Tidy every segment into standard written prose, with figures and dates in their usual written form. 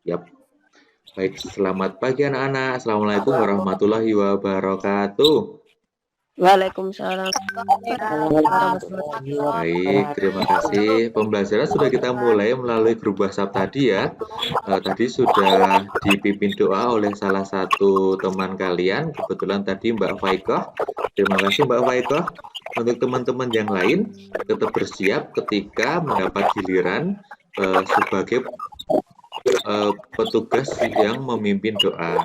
Yap. Baik, selamat pagi anak-anak. Assalamualaikum warahmatullahi wabarakatuh. Waalaikumsalam warahmatullahi Baik, terima kasih. Pembelajaran sudah kita mulai melalui grup WhatsApp tadi ya. Tadi sudah dipimpin doa oleh salah satu teman kalian, kebetulan tadi Mbak Faikoh. Terima kasih Mbak Faikoh. Untuk teman-teman yang lain, tetap bersiap ketika mendapat giliran sebagai petugas yang memimpin doa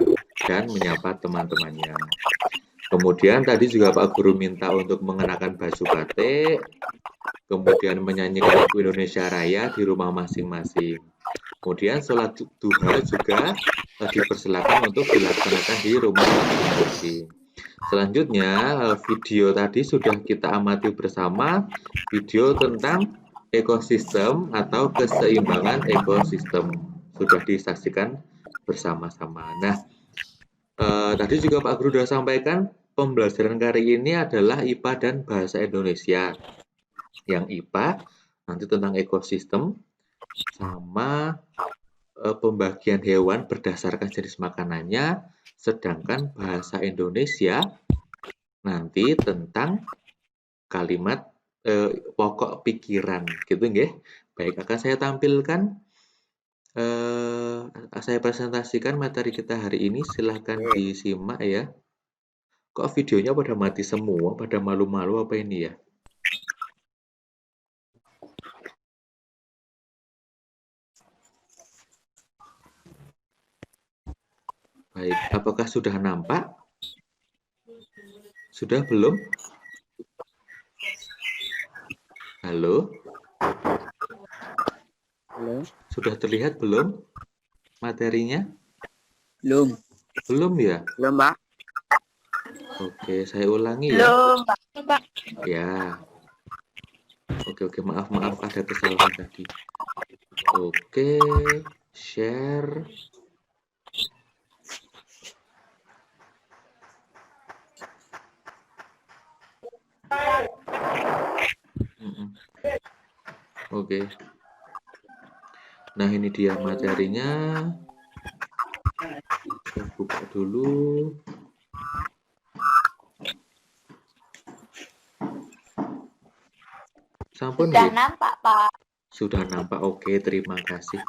dan menyapa teman-temannya. Kemudian tadi juga Pak Guru minta untuk mengenakan baju batik, kemudian menyanyikan lagu Indonesia Raya di rumah masing-masing. Kemudian sholat duha juga dipersilakan untuk dilaksanakan di rumah masing-masing. Selanjutnya, video tadi sudah kita amati bersama, video tentang ekosistem atau keseimbangan ekosistem. Sudah disaksikan bersama-sama. Nah, tadi juga Pak Guru sudah sampaikan, pembelajaran kali ini adalah IPA dan Bahasa Indonesia. Yang IPA nanti tentang ekosistem, sama pembagian hewan berdasarkan jenis makanannya, sedangkan Bahasa Indonesia nanti tentang kalimat pokok pikiran, gitu nggih. Baik, akan saya tampilkan, saya presentasikan materi kita hari ini, silahkan disimak ya. Kok videonya pada mati semua, pada malu-malu apa ini ya? Baik, apakah sudah nampak? Sudah belum? Halo? Halo. Sudah terlihat belum materinya? Belum. Belum ya? Belum, Pak. Oke, saya ulangi ya. Belum, Pak. Ya. Oke, maaf ada kesalahan tadi. Oke, share. Oke. Nah, ini dia materinya. Saya buka dulu. Sampun Sudah ya? nampak, Pak. Sudah nampak. Oke, terima kasih.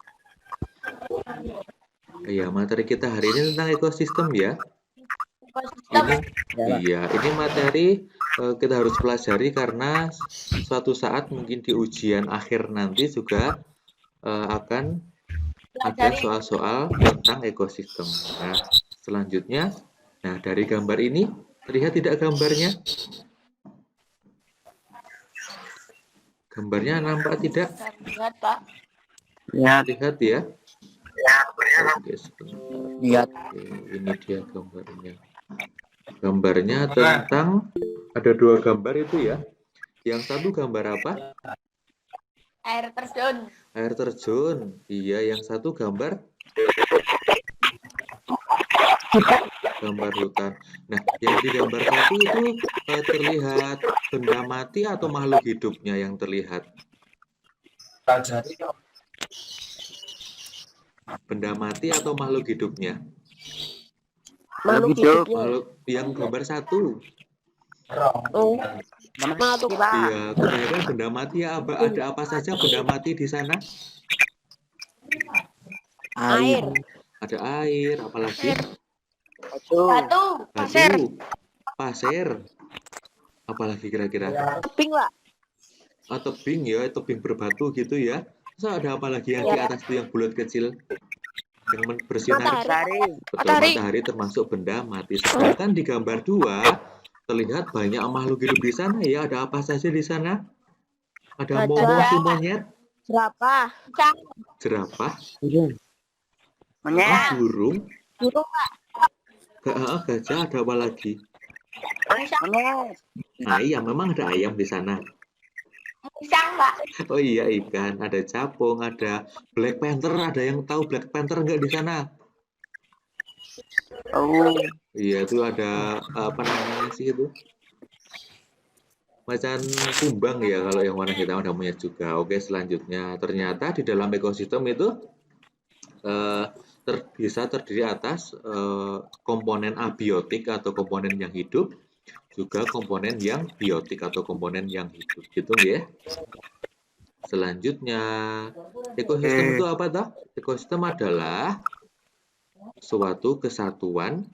Ya, materi kita hari ini tentang ekosistem ya. Ini materi kita harus pelajari karena suatu saat mungkin di ujian akhir nanti juga akan ada soal-soal tentang ekosistem. Nah, selanjutnya, dari gambar ini terlihat tidak gambarnya? Gambarnya nampak tidak? Lihat, Pak. Lihat. Lihat ya? Oke, sebentar. Lihat. Oke, ini dia gambarnya. Gambarnya tentang, ada dua gambar itu ya. Yang satu gambar apa? Air terjun. Air terjun. Iya, yang satu gambar hutan. Nah, yang di gambar satu itu terlihat benda mati atau makhluk hidupnya yang terlihat? Benda mati atau makhluk hidupnya? Makhluk hidup. Makhluk yang gambar satu. Oh, makhluk, Pak. Iya, kebanyakan benda mati ya. Ada apa saja benda mati di sana? Air. Ada air, apalagi? Batu. Pasir. Apalagi kira-kira? Tebing, Pak. Tebing ya, tebing berbatu gitu ya. Masa ada apa lagi yang di atas itu yang bulat kecil? Yang bersinar? Matahari. Betul, matahari termasuk benda mati. Sedangkan di gambar 2 terlihat banyak makhluk hidup di sana ya. Ada apa saja di sana? Ada monyet, jerapah, Monyet. burung, Pak. gajah, ada apa lagi? Monyet. Ayam, memang ada ayam di sana. Pisang, Pak. Oh iya, ikan, ada capung, ada Black Panther. Ada yang tahu Black Panther nggak di sana? Oh. Iya, itu ada apa namanya sih itu? Macan kumbang ya, kalau yang warna hitam ada monyet juga. Oke, selanjutnya ternyata di dalam ekosistem itu bisa terdiri atas komponen abiotik atau komponen yang hidup, juga komponen yang biotik atau komponen yang hidup. Gitu ya. Selanjutnya, ekosistem itu apa toh? Ekosistem adalah suatu kesatuan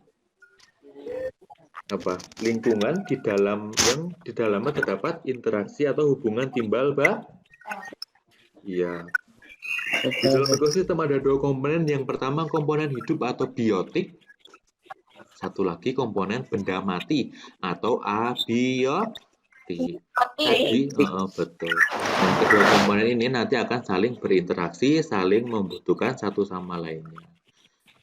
lingkungan yang di dalamnya terdapat interaksi atau hubungan timbal iya. Di dalam ekosistem ada dua komponen. Yang pertama komponen hidup atau biotik. Satu lagi komponen benda mati atau abiotik. Tadi betul. Dan kedua komponen ini nanti akan saling berinteraksi, saling membutuhkan satu sama lainnya.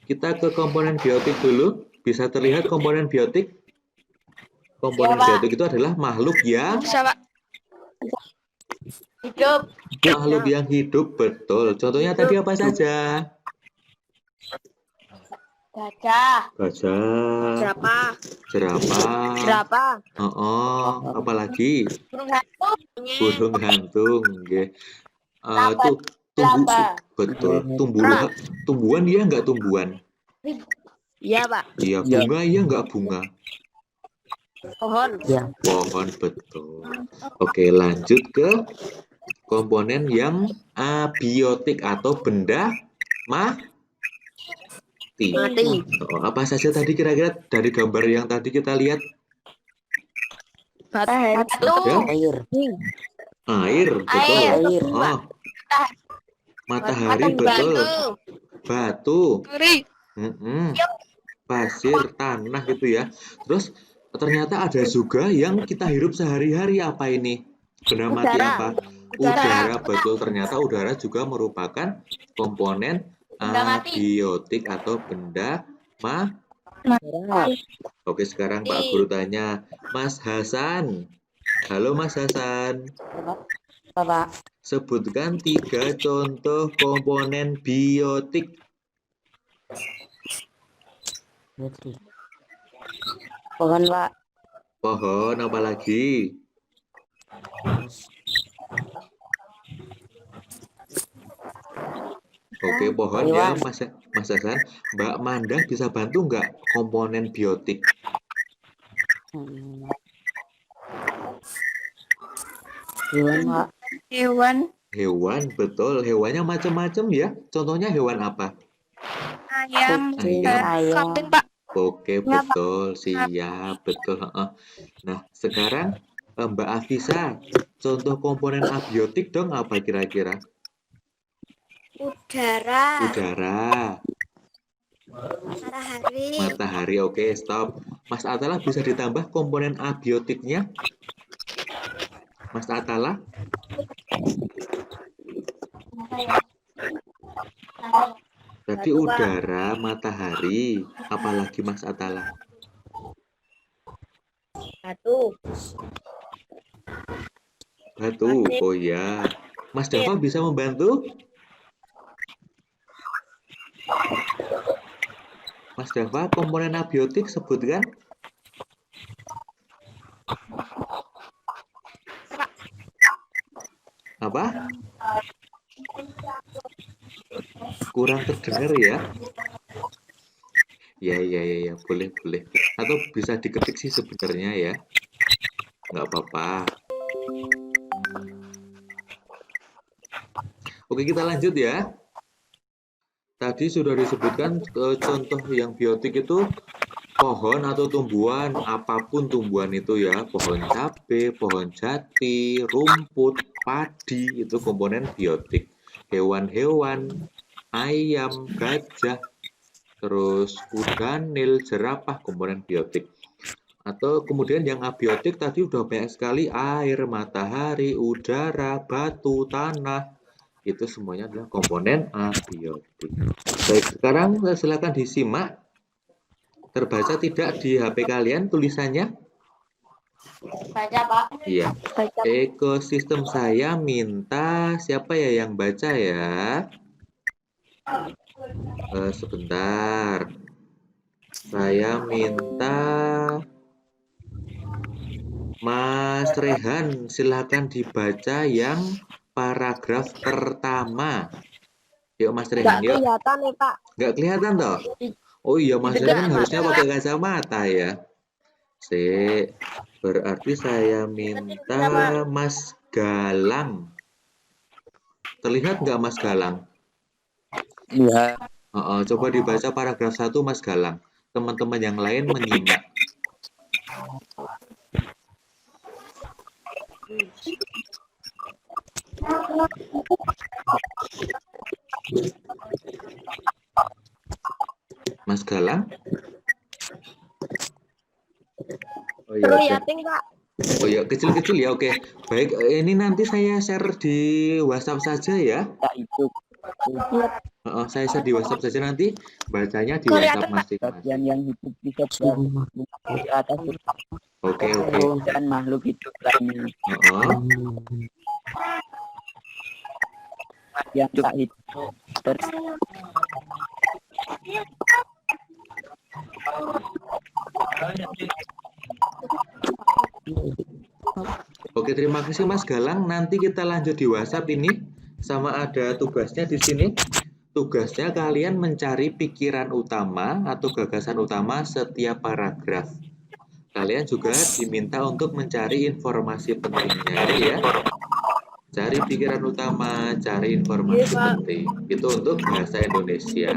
Kita ke komponen biotik dulu. Bisa terlihat komponen biotik? Komponen biotik itu adalah makhluk yang Hidup. makhluk yang hidup, betul. Contohnya tadi apa saja? Gajah. Gajah, jerapah, apalagi Burung hantu. burung hantung, nggih. Lambat. Laba. Betul. Tumbuhan iya nggak tumbuhan? Iya, Pak. Iya, bunga iya nggak bunga? Pohon. Iya. Pohon, betul. Oke, lanjut ke komponen yang abiotik atau benda mati. Apa saja tadi kira-kira dari gambar yang tadi kita lihat? Batu. Air, betul. Air. Matahari, betul. Batu. Pasir, tanah gitu ya. Terus ternyata ada juga yang kita hirup sehari-hari. Apa ini? Benda mati apa? Udara, betul. Ternyata udara juga merupakan komponen abiotik atau benda mati. Oke, sekarang Pak Guru tanya, Mas Hasan. Halo Mas Hasan. Bapak. Sebutkan 3 contoh komponen biotik. Pohon, Pak. Pohon, apa lagi? Oke, pohon ya, Mas Hasan. Mbak Manda bisa bantu nggak komponen biotik? Hewan, Pak. Hewan, betul. Hewannya macam-macam ya. Contohnya hewan apa? Ayam. Ayam. Oke, betul. Siap, betul. Nah, sekarang Mbak Afisa, contoh komponen abiotik dong apa kira-kira? Udara. Matahari. Oke, stop. Mas Atala bisa ditambah komponen abiotiknya? Mas Atala? Tadi udara, matahari, apalagi Mas Atala? Batu. Oh ya. Mas Dava bisa membantu? Mas Dava, komponen abiotik sebutkan. Apa? Kurang terdengar ya? Ya, boleh. Atau bisa diketik sih sebenarnya ya. Nggak apa-apa. Oke, kita lanjut ya. Tadi sudah disebutkan contoh yang biotik itu pohon atau tumbuhan, apapun tumbuhan itu ya, pohon cabai, pohon jati, rumput, padi, itu komponen biotik. Hewan-hewan, ayam, gajah, terus kuda, nil, jerapah, komponen biotik. Atau kemudian yang abiotik tadi udah banyak sekali, air, matahari, udara, batu, tanah, itu semuanya adalah komponen abiotik. Baik, sekarang silakan disimak. Terbaca tidak di HP kalian tulisannya? Baca, Pak. Iya. Ekosistem saya minta siapa ya yang baca ya? Sebentar. Saya minta Mas Rehan, silakan dibaca yang paragraf pertama. Yuk Mas Nggak Rehan, yuk. kelihatan nih, Pak. Nggak kelihatan toh? Oh iya, Mas Di dekat Rehan harusnya mata. pakai kacamata ya. Sik, berarti saya minta Mas Galang. Terlihat nggak Mas Galang? Iya. Coba dibaca paragraf 1 Mas Galang. Teman-teman yang lain menyimak. Mas Galang? Oh iya, oke. Pak. Oh ya, kecil-kecil ya, oke. Baik, ini nanti saya share di WhatsApp saja ya. Itu Saya share di WhatsApp saja nanti, bacanya di Kelihatan, WhatsApp bagian masing-masing. yang hidup bisa di atas Oke. dan makhluk hidup lainnya Heeh. yang tak hidup Oke, terima kasih Mas Galang. Nanti kita lanjut di WhatsApp ini, sama ada tugasnya di sini. Tugasnya kalian mencari pikiran utama atau gagasan utama setiap paragraf. Kalian juga diminta untuk mencari informasi pentingnya ya. Cari pikiran utama, cari informasi penting. Itu untuk bahasa Indonesia.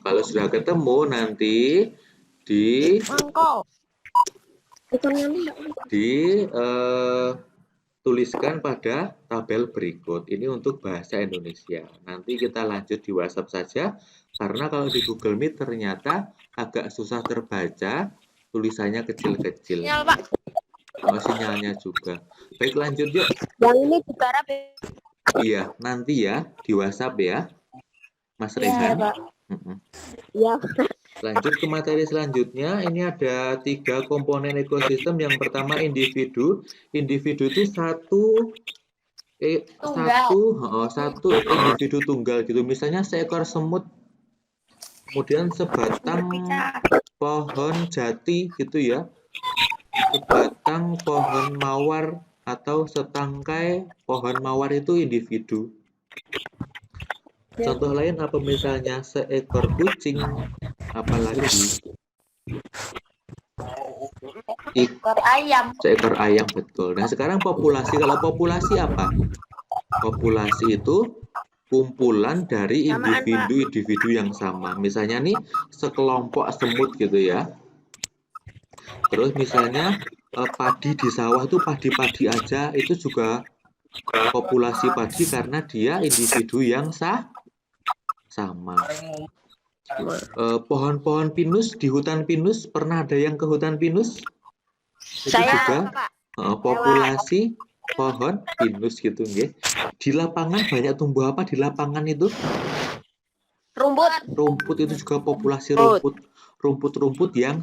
Kalau sudah ketemu nanti tuliskan pada tabel berikut. Ini untuk bahasa Indonesia. Nanti kita lanjut di WhatsApp saja, karena kalau di Google Meet ternyata agak susah terbaca, tulisannya kecil-kecil. Sinyal, Pak. Sinyalnya juga. Baik, lanjut yuk. Yang ini digarap. Iya, nanti ya di WhatsApp ya, Mas Rehan. Pak. Iya. Lanjut ke materi selanjutnya. Ini ada 3 komponen ekosistem. Yang pertama individu. Individu itu satu individu tunggal gitu. Misalnya seekor semut, kemudian sebatang pohon jati gitu ya, sebatang pohon mawar atau setangkai pohon mawar itu individu. Contoh lain apa misalnya seekor kucing, apalagi seekor ayam, betul. Nah sekarang populasi, kalau populasi apa? Populasi itu kumpulan dari individu-individu yang sama. Misalnya nih sekelompok semut gitu ya. Terus misalnya padi di sawah itu padi-padi aja, itu juga populasi padi karena dia individu yang sama. Pohon-pohon pinus di hutan pinus, pernah ada yang ke hutan pinus? Itu juga populasi pohon pinus gitu nggih. Di lapangan banyak tumbuh apa di lapangan itu? Rumput itu juga populasi rumput. Rumput-rumput yang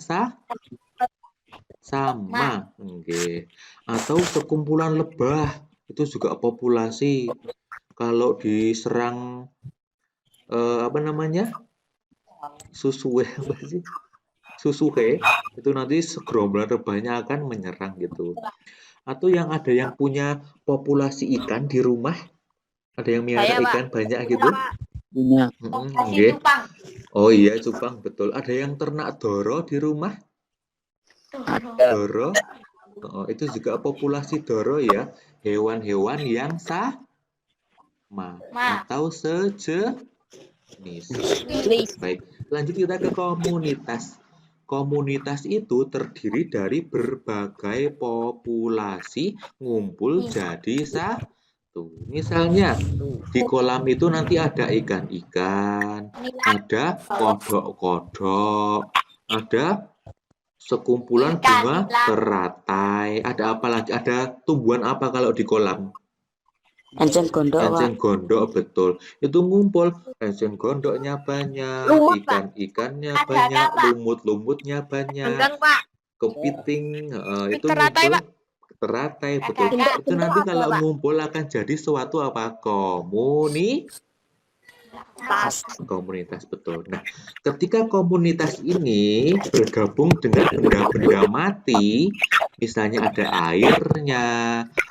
sama nggih. Atau sekumpulan lebah itu juga populasi. Kalau diserang susuhe itu nanti segerombolan lebahnya akan menyerang gitu. Atau yang ada yang punya populasi ikan di rumah, ada yang melihara ikan banyak gitu. punya Oh iya, cupang, betul. Ada yang ternak doro di rumah? Doro, itu juga populasi doro ya, hewan-hewan yang sama atau sejenis. Baik, lanjut kita ke komunitas. Komunitas itu terdiri dari berbagai populasi ngumpul jadi satu. Misalnya di kolam itu nanti ada ikan-ikan, ada kodok-kodok, ada sekumpulan bunga teratai, ada apa lagi? Ada tumbuhan apa kalau di kolam? enceng gondok, Enceng gondok, betul. Itu ngumpul, enceng gondoknya banyak, ikan-ikannya banyak, lumut-lumutnya banyak, kepiting itu ngumpul, teratai, betul. Itu nanti kalau ngumpul akan jadi suatu apa? Komunitas, betul. Nah, ketika komunitas ini bergabung dengan benda-benda mati, misalnya ada airnya,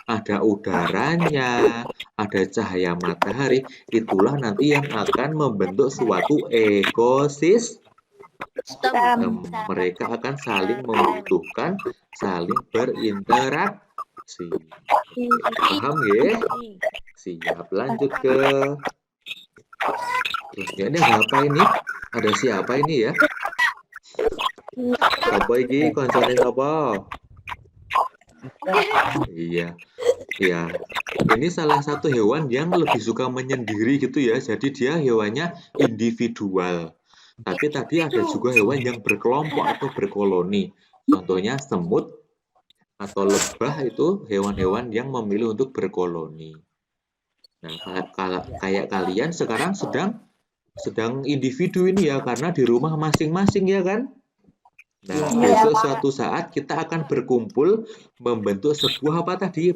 ada udaranya, ada cahaya matahari, itulah nanti yang akan membentuk suatu ekosistem. Mereka akan saling membutuhkan, saling berinteraksi. Paham ya? Siap, lanjut ke selanjutnya. Ini ada apa ini? Ada siapa ini ya? Apa ini? Koncone apa? Iya, ya. Ini salah satu hewan yang lebih suka menyendiri gitu ya. Jadi dia hewannya individual. Tapi tadi ada juga hewan yang berkelompok atau berkoloni. Contohnya semut atau lebah itu hewan-hewan yang memilih untuk berkoloni. Nah, kayak kalian sekarang sedang individu ini ya, karena di rumah masing-masing ya kan? Nah, besok suatu saat kita akan berkumpul membentuk sebuah apa tadi?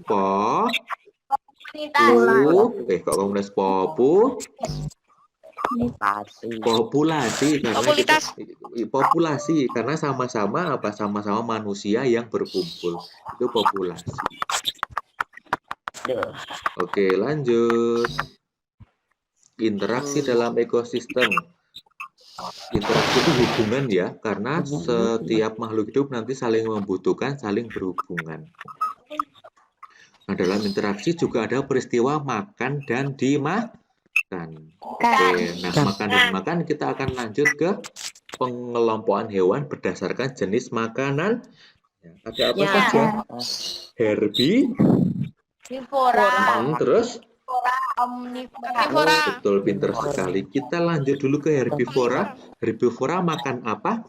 Komunitas populasi karena populasi karena sama-sama manusia yang berkumpul. Itu populasi. Oke, lanjut. Interaksi dalam ekosistem. Interaksi itu hubungan ya, karena setiap makhluk hidup nanti saling membutuhkan, saling berhubungan. Nah, dalam interaksi juga ada peristiwa makan dan dimakan. Oke, nah makan dan makan kita akan lanjut ke pengelompokan hewan berdasarkan jenis makanan. Ada apa saja? Terus? Omnivora. Betul, pinter sekali. Kita lanjut dulu ke herbivora. Herbivora makan apa?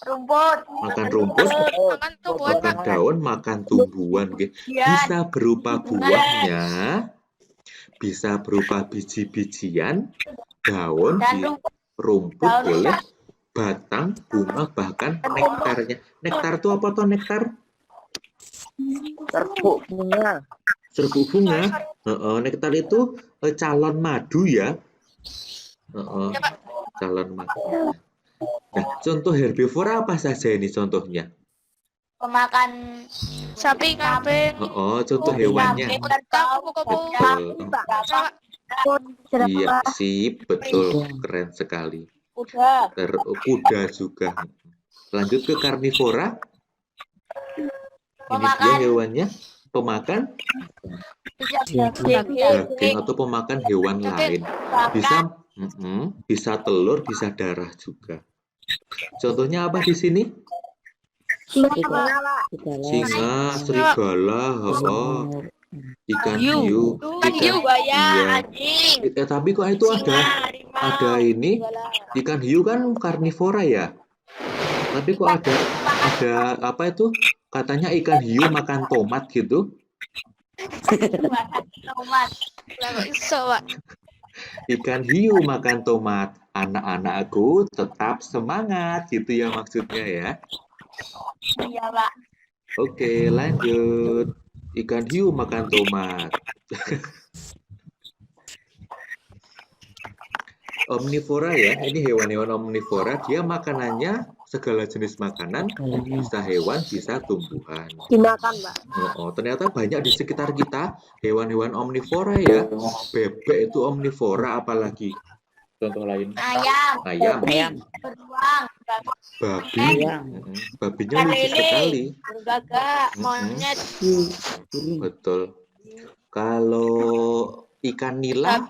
Rumput. Makan rumput, makan daun, makan tumbuhan. Bisa berupa buahnya, bisa berupa biji-bijian, daun, rumput boleh, batang, bunga, bahkan nektarnya. Nektar itu apa toh nektar? Serbuk bunga. Serbuk bunga. Nektar itu calon madu ya. Calon madu. Nah, contoh herbivora apa saja ini contohnya? Pemakan Sapi, kambing, Contoh hewannya. Iya, sip, betul, keren sekali. Kuda juga. Lanjut ke karnivora. Ini dia hewannya, pemakan daging atau pemakan hewan lain. Bisa telur, bisa darah juga. Contohnya apa di sini? Singa, serigala, ikan hiu, buaya, anjing. tapi kok itu ada ini ikan hiu kan karnivora ya. Tapi kok ada apa itu? Katanya ikan hiu makan tomat gitu. Ikan hiu makan tomat. Anak-anakku tetap semangat gitu ya maksudnya ya. Iya, Pak. Oke, lanjut. Ikan hiu makan tomat. Omnivora ya, ini hewan-hewan omnivora, dia makanannya segala jenis makanan, bisa hewan, bisa tumbuhan. Dimakan, Pak. Ternyata banyak di sekitar kita hewan-hewan omnivora ya. Bebek itu omnivora, apalagi contoh lain. Ayam. Beruang. Babi. Babinya lucu sekali. Gagak. Monyet. Betul. Kalau ikan nila,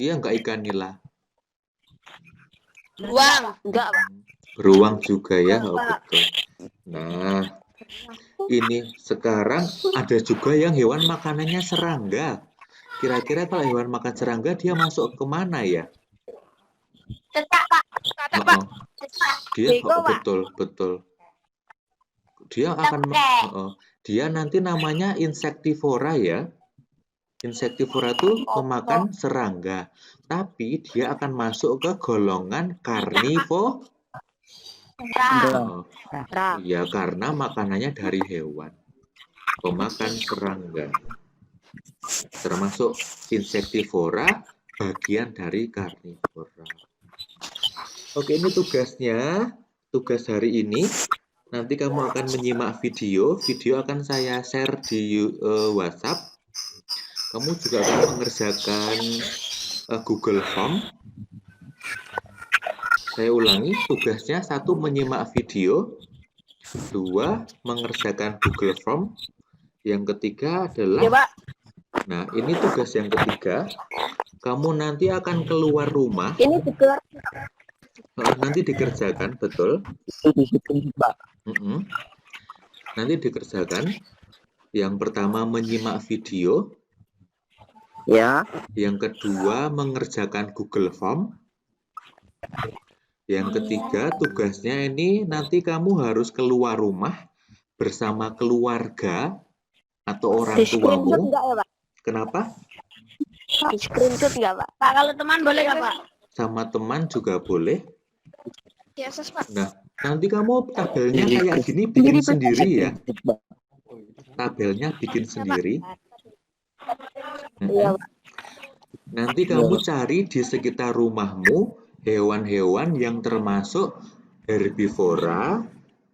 iya nggak ikan nila? Beruang. Enggak, Pak. Beruang juga ya, betul. Nah, ini sekarang ada juga yang hewan makanannya serangga. Kira-kira kalau hewan makan serangga dia masuk ke mana ya? Cetak, Pak. Dia betul. Dia akan dia nanti namanya insektivora ya. Insektivora itu pemakan serangga, tapi dia akan masuk ke golongan karnivora. Ya, karena makanannya dari hewan. Pemakan serangga. Termasuk insektivora, bagian dari karnivora. Oke, ini tugasnya. Tugas hari ini. nanti kamu akan menyimak video akan saya share di WhatsApp. Kamu juga akan mengerjakan Google Form. Saya ulangi, tugasnya 1 menyimak video, 2 mengerjakan Google Form, yang ketiga adalah, Ya, Pak. nah ini tugas yang ketiga, kamu nanti akan keluar rumah, Ini juga nanti dikerjakan, betul. Disiplin, Pak. Nanti dikerjakan. Yang pertama menyimak video, Ya. yang kedua mengerjakan Google Form, yang ketiga tugasnya ini nanti kamu harus keluar rumah bersama keluarga atau orang di screenshot tuamu. enggak ya, Pak? Kenapa? Di screenshot enggak, Pak? Pak, kalau teman boleh enggak, Pak? Sama teman juga boleh. Yes, Pak. Nah, nanti kamu tabelnya kayak gini bikin sendiri ya. Tabelnya bikin sendiri. Iya, Pak. Nanti kamu cari di sekitar rumahmu hewan-hewan yang termasuk herbivora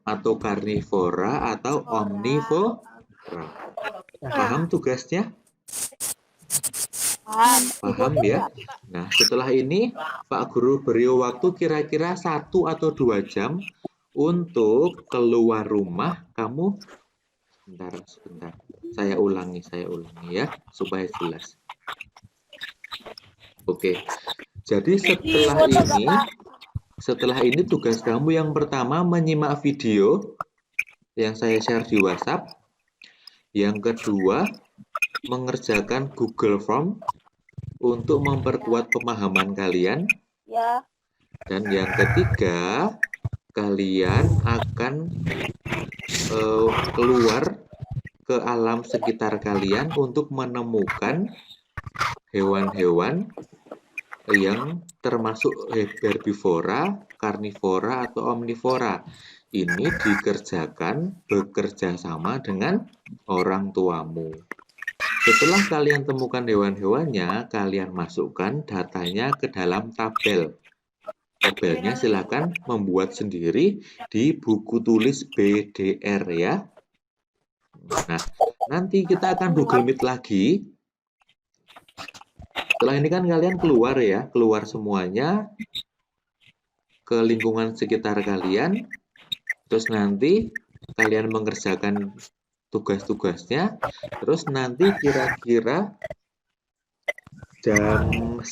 atau karnivora atau omnivora. Paham tugasnya? Paham ya? Nah, setelah ini Pak Guru beri waktu kira-kira 1 atau 2 jam untuk keluar rumah. Kamu sebentar. Saya ulangi ya, supaya jelas. Oke. Jadi setelah ini tugas kamu yang pertama menyimak video yang saya share di WhatsApp. Yang kedua, mengerjakan Google Form untuk memperkuat pemahaman kalian. Ya. Dan yang ketiga, kalian akan keluar ke alam sekitar kalian untuk menemukan hewan-hewan yang termasuk herbivora, karnivora, atau omnivora. Ini dikerjakan bekerja sama dengan orang tuamu. Setelah kalian temukan hewan-hewannya, kalian masukkan datanya ke dalam tabel. Tabelnya silakan membuat sendiri di buku tulis BDR ya. Nah, nanti kita akan Google Meet lagi. Setelah ini kan kalian keluar ya, keluar semuanya ke lingkungan sekitar kalian. Terus nanti kalian mengerjakan tugas-tugasnya. Terus nanti kira-kira jam 10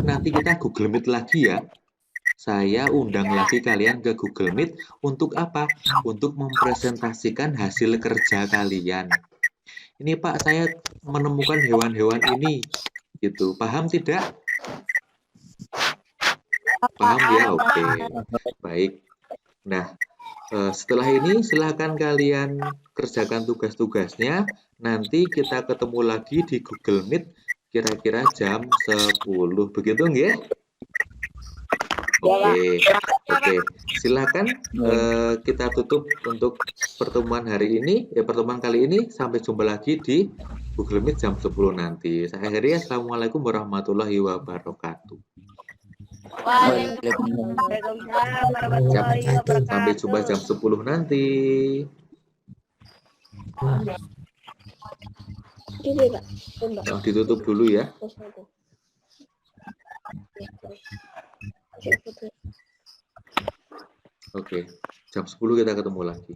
nanti kita Google Meet lagi ya. Saya undang lagi kalian ke Google Meet untuk apa? Untuk mempresentasikan hasil kerja kalian. Ini Pak, saya menemukan hewan-hewan ini. Gitu. Paham tidak? Paham ya? Oke. Baik. Nah, setelah ini silahkan kalian kerjakan tugas-tugasnya. Nanti kita ketemu lagi di Google Meet kira-kira jam 10. Begitu nggih? Oke. Silakan kita tutup untuk pertemuan hari ini. Pertemuan kali ini. Sampai jumpa lagi di Google Meet jam 10 nanti. Saya akhiri. Assalamualaikum warahmatullahi wabarakatuh. Waalaikumsalam warahmatullahi wabarakatuh. Sampai jumpa jam 10 nanti. Ini, Pak. Nah, ditutup dulu ya. Oke, jam 10 kita ketemu lagi.